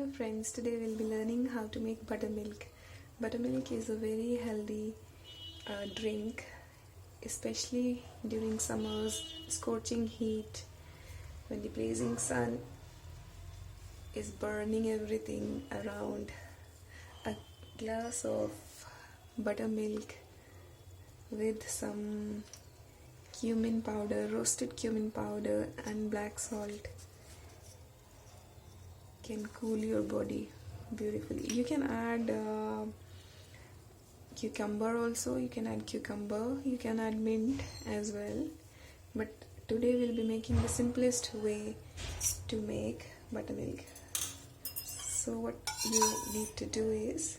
Hello friends, today we'll be learning how to make buttermilk. Buttermilk is a very healthy drink, especially during summers, scorching heat, when the blazing sun is burning everything around. A glass of buttermilk with some cumin powder, roasted cumin powder and black salt can cool your body beautifully. You can add cucumber also, you can add mint as well, but today we'll be making the simplest way to make buttermilk. So what you need to do is,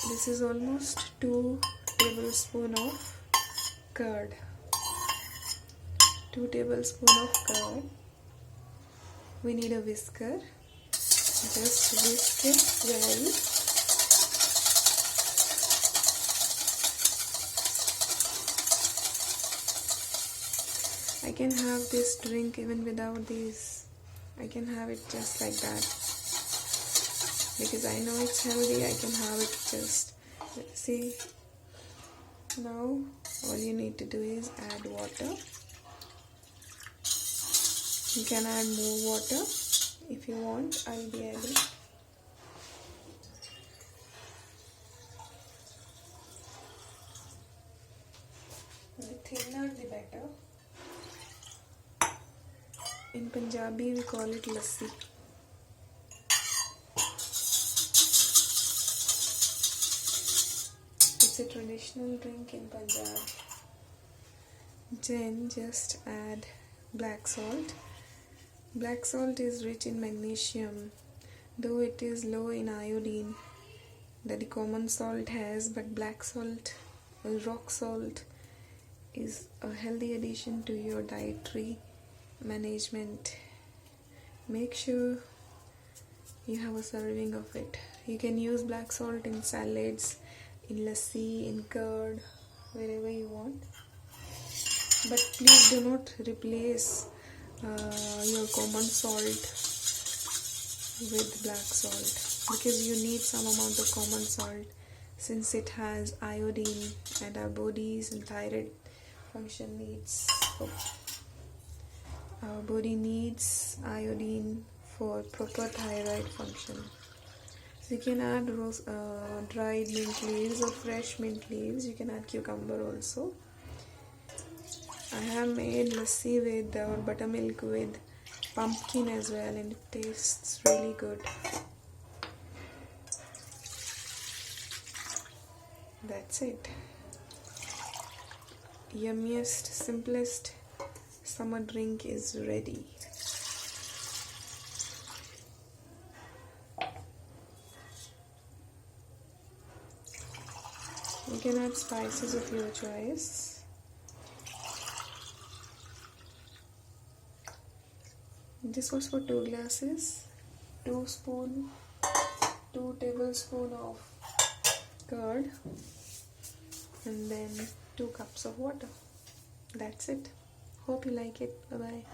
this is almost 2 tablespoons of curd. 2 tablespoons of curd. We need a whisker. Just whisk it well. I can have this drink even without these. I can have it just like that. Because I know it's healthy, I can have it just. See? Now, all you need to do is add water. You can add more water if you want. I'll be adding. The thinner the better. In Punjabi we call it lassi. It's a traditional drink in Punjab. Then just add black salt. Black salt is rich in magnesium, though it is low in iodine that the common salt has, but black salt or rock salt is a healthy addition to your dietary management. Make sure you have a serving of it. You can use black salt in salads, in lassi, in curd, wherever you want. But please do not replace your common salt with black salt, because you need some amount of common salt since it has iodine, and our bodies and thyroid function needs. Our body needs iodine for proper thyroid function. So you can add dried mint leaves or fresh mint leaves. You can add cucumber also. I have made lassi with or buttermilk with pumpkin as well, and it tastes really good. That's it. Yummiest, simplest summer drink is ready. You can add spices of your choice. This was for 2 glasses, 2 tablespoons of curd, and then 2 cups of water. That's it. Hope you like it. Bye bye.